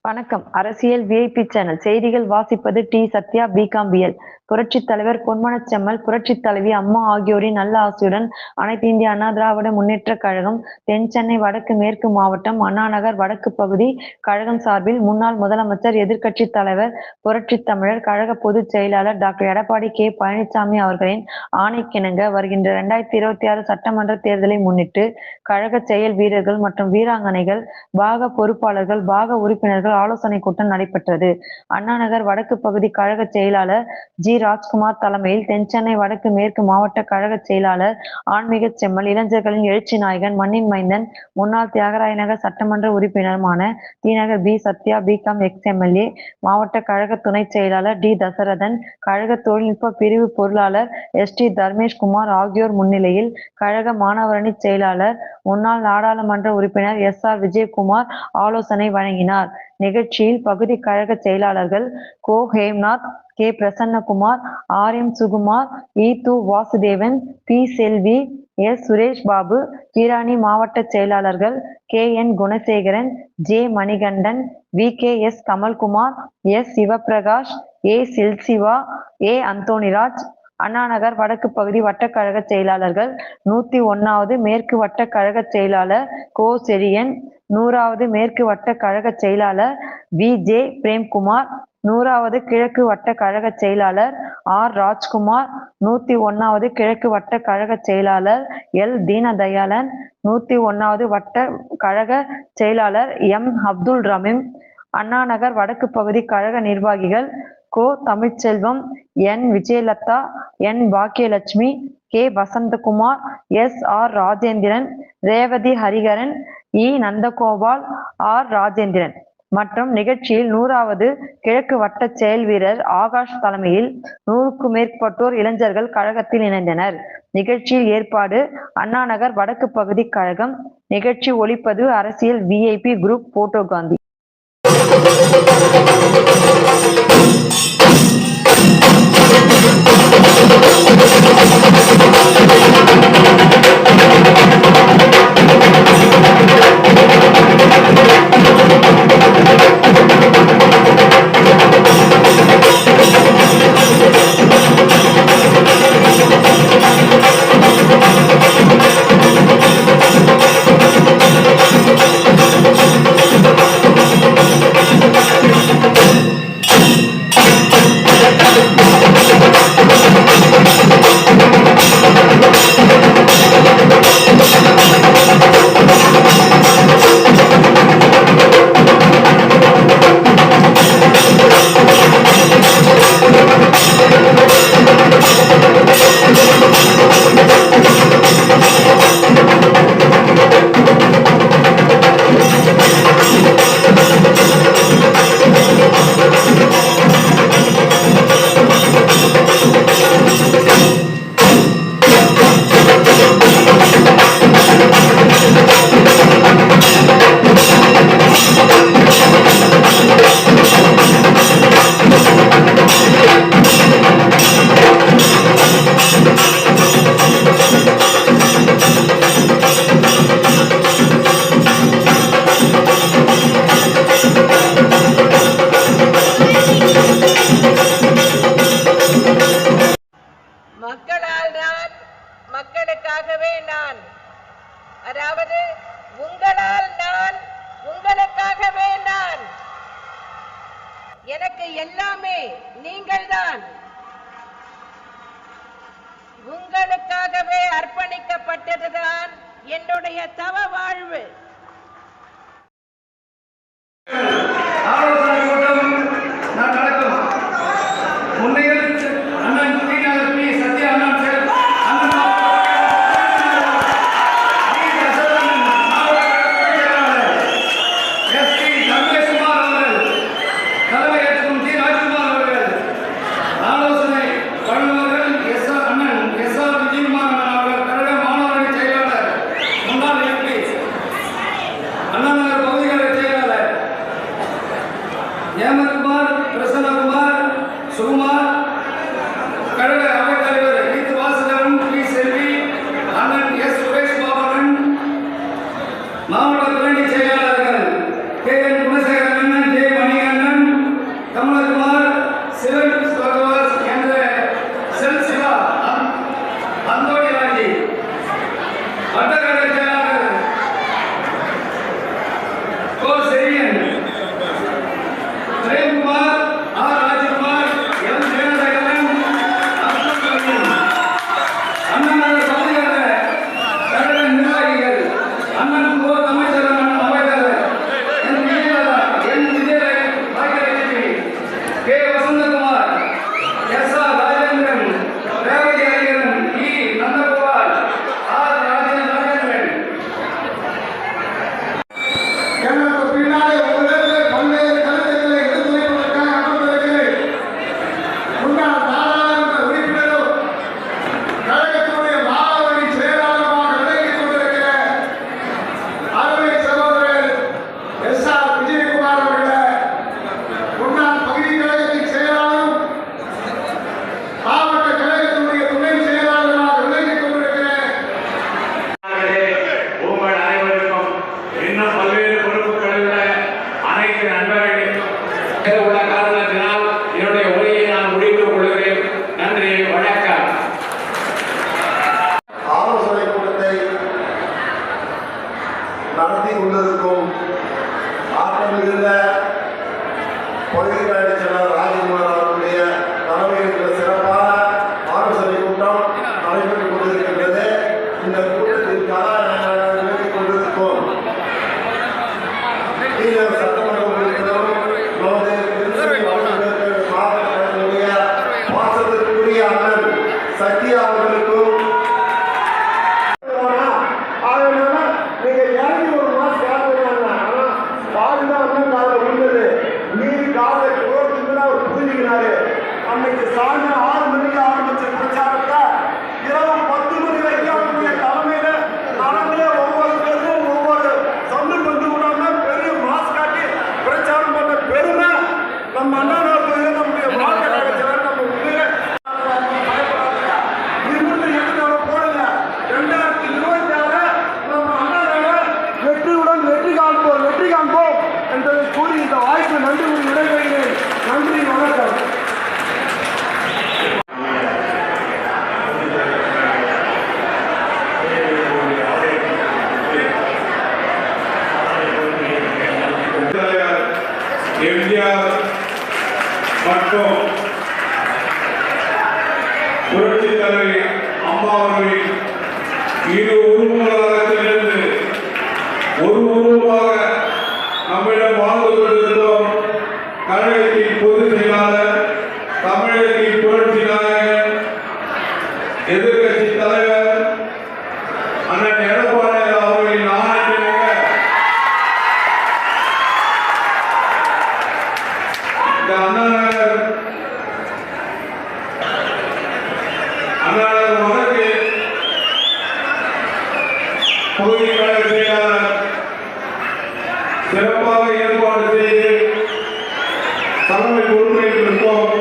வணக்கம். அரசியல் VIP channel செய்திகள் வாசிப்பது டி. சத்யா, பிகாம்.பிஎல். புரட்சித் தலைவர் பொன்மனச் செம்மல், புரட்சித் தலைவி அம்மா ஆகியோரின் நல்ல ஆசியுடன் அனைத்து இந்திய அண்ணா திராவிட முன்னேற்றக் கழகம் தென் சென்னை வடக்கு மேற்கு மாவட்டம் அண்ணாநகர் வடக்கு பகுதி கழகம் சார்பில் முன்னாள் முதலமைச்சர், எதிர்க்கட்சித் தலைவர், புரட்சித் தமிழர் கழக பொதுச் செயலாளர் டாக்டர் எடப்பாடி கே. பழனிசாமி அவர்களின் ஆணைக்கிணங்க வருகின்ற 2026 சட்டமன்ற தேர்தலை முன்னிட்டு கழக செயல் வீரர்கள் மற்றும் வீராங்கனைகள், பாக பொறுப்பாளர்கள், பாக உறுப்பினர்கள் ஆலோசனை கூட்டம் நடைபெற்றது. அண்ணாநகர் வடக்கு பகுதி கழக செயலாளர் ஜி. ராஜ்குமார் தலைமையில் தென்சென்னை வடக்கு மேற்கு மாவட்ட கழக செயலாளர் ஆன்மீக செம்மல், இளைஞர்களின் எழுச்சி நாயகன், மண்ணின் மைந்தன், முன்னாள் தியாகராய நகர் சட்டமன்ற உறுப்பினருமான தி.நகர் பி. சத்யா, பிகாம் எக்ஸ்.எம்.எல்.ஏ., மாவட்ட கழக துணைச் செயலாளர் டி. தசரதன், கழக தொழில்நுட்ப பிரிவு பொருளாளர் எஸ். டி. தர்மேஷ்குமார் ஆகியோர் முன்னிலையில் கழக மாணவரணி செயலாளர், முன்னாள் நாடாளுமன்ற உறுப்பினர் எஸ். ஆர். விஜயகுமார் ஆலோசனை வழங்கினார். நிகழ்ச்சியில் பகுதி கழக செயலாளர்கள் கோ. Hemnath, K. Prasannakumar, R. M. Sugumar, இ. து. வாசுதேவன், பி. செல்வி, எஸ். சுரேஷ் பாபு, வீராணி மாவட்ட செயலாளர்கள் K. N. Gunasekaran, J. Manikandan, V. K. S. Kamalkumar, S. Sivaprakash, A. Silsiva, A. Anthonyraj, Annanagar வடக்கு பகுதி வட்டக்கழக செயலாளர்கள், 101வது மேற்கு வட்ட கழக செயலாளர் கோ. செழியன், 100வது மேற்கு வட்ட கழக செயலாளர் வி. ஜே. பிரேம்குமார், 100வது கிழக்கு வட்ட கழக செயலாளர் ஆர். ராஜ்குமார், 101வது கிழக்கு வட்ட கழக செயலாளர் எல். தீனதயாளன், 101வது வட்ட கழக செயலாளர் எம். அப்துல் ரமீம், அண்ணாநகர் வடக்கு பகுதி கழக நிர்வாகிகள் கோ. Tamilselvam, N. Vijayalatha, N. Bhagyalakshmi, K. Vasanthakumar, S. R. Rajendran, Revathi Hariharan, இ. நந்தகோபால், ஆர். ராஜேந்திரன் மற்றும் நிகழ்ச்சியில் 100வது கிழக்கு வட்ட செயல் வீரர் ஆகாஷ் தலைமையில் 100க்கும் மேற்பட்டோர் இளைஞர்கள் கழகத்தில் இணைந்தனர். நிகழ்ச்சியில் ஏற்பாடு அண்ணாநகர் வடக்கு பகுதி கழகம். நிகழ்ச்சி ஒளிப்பதிவு அரசியல் விஐபி குரூப், போட்டோ காந்தி. மக்களால் நான், மக்களுக்காகவே நான். அதாவது உங்களால் நான், உங்களுக்காகவே நான். எனக்கு எல்லாமே நீங்கள்தான். உங்களுக்காகவே அர்ப்பணிக்கப்பட்டதுதான் என்னுடைய தவ வாழ்வு. ஏமகுமார், பிரசன்னகுமார், சுகுமார், கழக அவைத் தலைவர் இ. து. வாசுதேவன், பி. செல்வி, அண்ணன் எஸ். சுரேஷ் பாபு, மாவட்ட துணை செயலாளர்கள் கே. என். குணசேகரன், ஜே. உள்ள காரணத்தினால் என்னுடைய உரையை நான் முடித்துக் கொள்கிறேன். நன்றி, வணக்கம். ஆலோசனை கூட்டத்தை நடத்தி கொண்டிருக்கும் ஆற்றல் மிகுந்த பகுதிக்கான செயலர் ராஜ்குமார் அவர்களுடைய தலைமையில் சிறப்பான ஆலோசனை கூட்டம் நடைபெற்றுக் கொண்டிருக்கின்றது. இந்த கூட்டத்திற்காக நாங்கள் நிறுத்திக் கொண்டிருக்கோம். சட்டமன்ற உறுப்பினரும் பாசத்திற்குரிய அண்ணன் சத்யா அவர்களுக்கும் அன்னைக்கு சாயந்தரம் 6 மணிக்கு ஆரம்பிச்ச பிரச்சாரத்தை இரவு 10 மணி வரைக்கும் அவருடைய தலைமையில நடந்து ஒவ்வொரு பேரும் ஒவ்வொரு சொந்த கொண்டு விடாம பெரிய மாஸ் காட்டி பிரச்சாரம் பண்ண பெருமை நம்ம அண்ணா நம்முடைய மாவட்ட கட்சியினர் நம்ம போடல. 2026 நம்ம அண்ணா வெற்றியுடன் வெற்றி காண்போம் என்பதை கூறி இந்த வாய்ப்பு நன்றி விடைபெறுகிறேன். நன்றி, வணக்கம். எம்ஜிஆர் மற்றும் புரட்சித் தலைவி அம்மா அவர்களின் இரு உருவத்திலிருந்து ஒரு உருவமாக நம்மிடம் வாழ்ந்து கொண்டிருந்தோம். கழகத்தின் பொதுச் செயலாளர், தமிழகத்தின் புரட்சி நாயகர், எதிர்கட்சி தலைவர் அண்ணன் எடப்பாடி அவர்களின் ஆணையினாக இந்த அண்ணாநகர் வடக்கு பகுதி கழக செயலாளர் சிறப்பாக ஏற்பாடு செய்து தலைமை பொறுப்பேற்றிருக்கோம்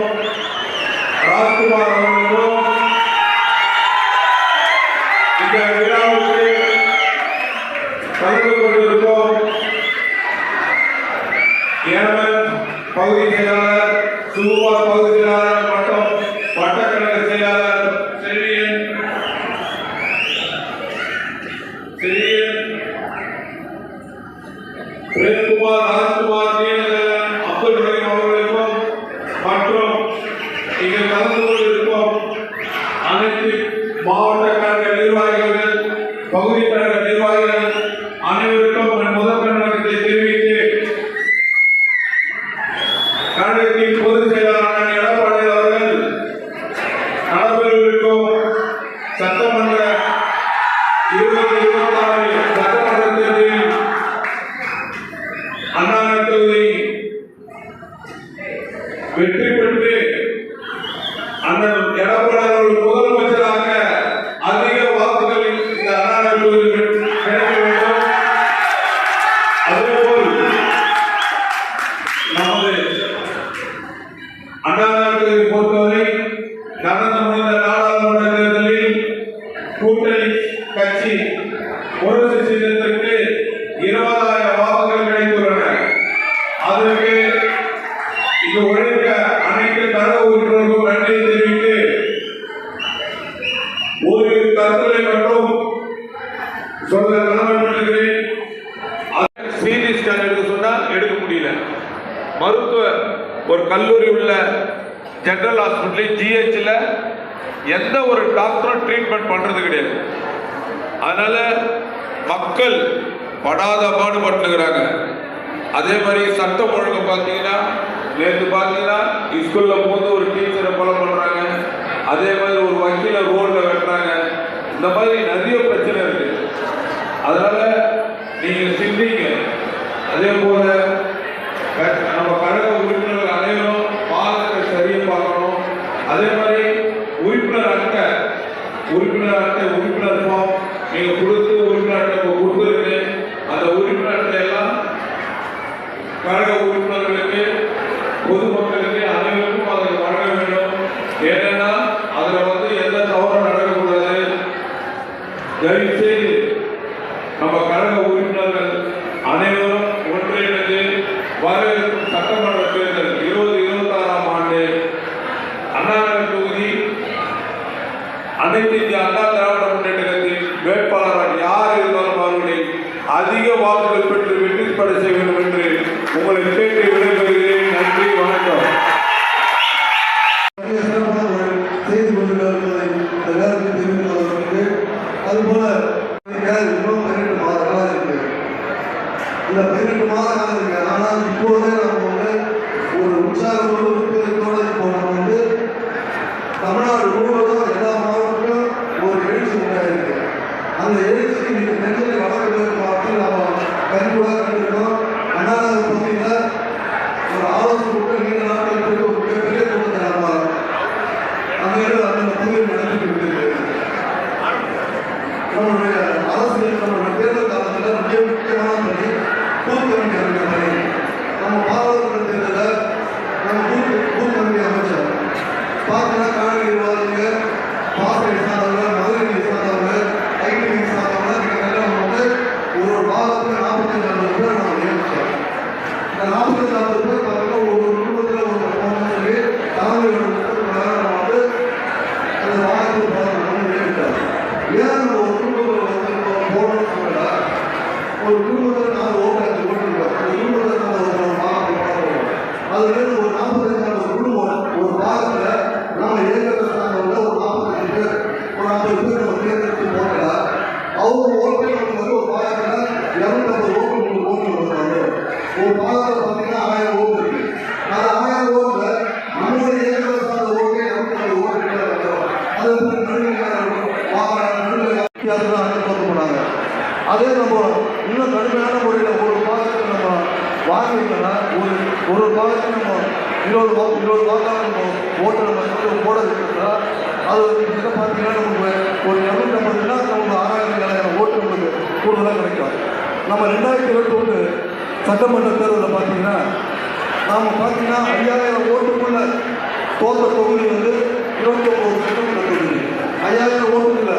ராஜ்குமார் அவர்களுக்கும் இந்த விழாவுக்கு கலந்து கொண்டிருக்கோம் ஏனவன் பகுதி செயலாளர், சுகுமார் பகுதி செயலாளர் மற்றும் வட்டக்கழக செயலாளர் செல்வியன், பிரேம்குமார், ராஜ்குமார், நீலகண்டன், அப்துல் ரஹீம் அவர்களுக்கும் மற்றும் இங்கு கலந்து கொண்டிருக்கும் அனைத்து மாவட்ட கழக நிர்வாகிகள், பகுதி கழக நிர்வாகிகள் அனைவருக்கும் என் முதல் கண்ணோட்டத்தை தெரிவித்து கழகத்தின் பொதுச் செயலாளர் எடப்பாடி அவர்கள் நடைபெறவிருக்கும் சட்டமன்ற 2026 சட்டமன்ற தேர்தலில் அண்ணாநகர் தொகுதி வெற்றி பெற்று அண்ணன் எடப்பாடி அவர்கள் முதலமைச்சராக அதிக வாக்குகள் இந்த அண்ணாநகர் தொகுதியில் கிடைக்க வேண்டும். அதேபோல் நமது அண்ணாநகரை பொறுத்தவரை நடந்து முடிந்த நாடாளுமன்ற தேர்தலில் கூட்டணி கட்சி முரசு சின்னத்திற்கு 20,000 வாக்குகள் கிடைத்துள்ளன. அதற்கு இங்கு உழைத்த அனைத்து கழக உறுப்பினர்களுக்கும் நன்றி தெரிவித்து ஒரு கருத்துரை மற்றும் சொல்ல கடமைப்பட்டிருக்கிறேன். சிடி ஸ்கேன் எடுக்க சொன்னா எடுக்க முடியல. மருத்துவ ஒரு கல்லூரி உள்ள ஜெனரல் ஹாஸ்பிட்டல் ஜிஹெச்ல எந்த ஒரு டாக்டரும் ட்ரீட்மெண்ட் பண்றது கிடையாது. அதனால மக்கள் படாத பாடுபட்டுக்கிறாங்க. அதே மாதிரி சட்டம் ஒழுங்கு பார்த்தீங்கன்னா நேற்று பார்த்தீங்கன்னா ஸ்கூல்ல போது ஒரு டீச்சரை கொலை பண்றாங்க. அதே மாதிரி ஒரு வக்கீல ரோட்ல வெட்டுறாங்க. இந்த மாதிரி நிறைய பிரச்சனை இருக்கு. அதனால நீங்க சிந்திங்க. அதே போல நம்ம கழக உறுப்பினர்கள் அனைவரும் பாதத்தை சரியா பார்க்கணும். அதே மாதிரி உறுப்பினர் அட்டை உறுப்பினர் ஃபார்ம் நீங்க கொடுத்து உறுப்பினர் அட்டை கொடுத்துருக்கு. அந்த உறுப்பினர் அட்டை எல்லாம் கழக உறுப்பினர்களுக்கு பொதுமக்களுக்கு அனைவருக்கும் அதை வழங்க வேண்டும். ஏன்னா அதுல எந்த தவறும் நடக்கக்கூடாது. தயவு செய்து நம்ம கழக உறுப்பினர்கள் அனைவரும் ஒன்றிணைந்து வரவிருக்கும் சட்டமன்ற தேர்தல் அனைத்து இந்திய அண்ணா திராவிட முன்னேற்ற கழகத்தின் வேட்பாளராக யார் இருந்தாலும் அவர்களை அதிக வாக்குகள் பெற்று வெற்றி பெற செய்ய வேண்டும் என்று உங்களை கேட்டு விடைபெறுகிறேன். நன்றி, வணக்கம். செய்து கொண்டிருப்பதை எல்லாருக்கும் தெரிவிப்பதற்கு அதுபோல இன்னும் 18 மாத காலம் இருக்கு. இந்த 18 மாத காலம் இருக்கு. ஆனால் இப்போதே நம்ம வந்து ஒரு உற்சாகத்தோடு உறுப்பினர்களோடு இப்போ நம்ம வந்து தமிழ்நாடு முழுவதும் எல்லா மாவட்டத்திலும் ஒரு எழுச்சி உண்டாயிருக்கு. அந்த எழுச்சி இன்னைக்கு நெஞ்சலை வடக்கு மாவட்டத்தில் நாம் கண்டிப்பாக கண்டிருக்கோம். அண்ணாநகர் பகுதியில் ஒரு ஆலோசனை கூட்டம் நீண்ட நாட்களுக்கு ஒரு மிகப்பெரிய கூட்டத்தை நம்ம அங்கே அந்த பகுதியில் நடந்துட்டு இருக்கு. நம்மளுடைய அரசியல் நம்மளுடைய தேர்தல் காலத்தில் மிக முக்கியமான பணி பூத் கமிட்டி அமைக்கிற பணி. நம்ம பாராளுமன்ற தேர்தலில் நம்ம பூத் கமிட்டி அமைச்சர் பார்த்தீங்கன்னா காணொலி நிர்வாகிங்க, பாசறை சார்ந்தவங்க, மதுரை சார்ந்தவங்க, ஐடி சார்ந்தவங்க, நம்ம வந்து ஒரு பாகத்தில் 45 பேர் நம்ம நியமிச்சோம். இந்த 45 பேர் பார்த்தீங்கன்னா ஒரு குடும்பத்தில் ஒரு போகணும்னு சொல்லி தலைமையோட நம்ம வந்து அந்த வாகனத்தில் போகணும் நியமித்தோம். ஏன் நம்ம ஒரு குடும்பத்தில் போகணும்னு சொல்லல, ஒரு குடும்பத்தில் 4 ஓட்டு 5 ஓட்டு இருக்கோம். அந்த குடும்பத்தில் நம்ம ஒரு வாகனத்தில் போகிறோம். அதுலேருந்து ஒரு 45 குடும்பம் ஒரு வாகனத்தில் நம்ம இயக்கத்தை சார்ந்தவங்க ஒரு 45 பேர் ஒரு 50 பேர் நம்ம தேர்ந்தெடுத்து போட்டல அவங்க ஓட்டு நமக்கு வந்து ஒரு பாகத்தில் 250 ஓட்டு 3 ஓட்டு வருவாங்க. ஒரு பாகத்தில் பார்த்தீங்கன்னா 1000 ஓட்டு இருக்கு. அந்த 1000 ஓட்டுல நம்மளுடைய இயக்கத்தை சார்ந்த ஓட்டு 250 ஓட்டு வரும். அது நடுவில் போனாங்க. அதே நம்ம இன்னும் கடுமையான முறையில் ஒரு பாகத்தை நம்ம வாங்கிட்டோம்னா ஒரு பாகத்தை நம்ம 20 வாக்காளர் நம்ம ஓட்டை நம்ம போட வச்சுருந்தா அது கிட்ட பார்த்தீங்கன்னா நமக்கு ஒரு 250னா நமக்கு 6000 ஓட்டு நமக்கு கூடுதலாக கிடைக்கும். நம்ம 2021 சட்டமன்ற தேர்தலில் பார்த்தீங்கன்னா நாம் பார்த்தீங்கன்னா 5000 ஓட்டுக்குள்ள தோற்ற தொகுதி வந்து 29 சட்டமன்ற தொகுதி. 5000 ஓட்டுக்குள்ள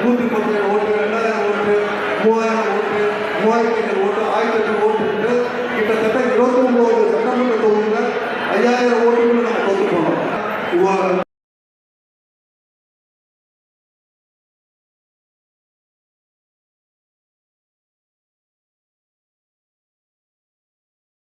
137 ஓட்டு, 2000 ஓட்டு, 3000 ஓட்டு, 3500 ஓட்டு, 1800 ஓட்டு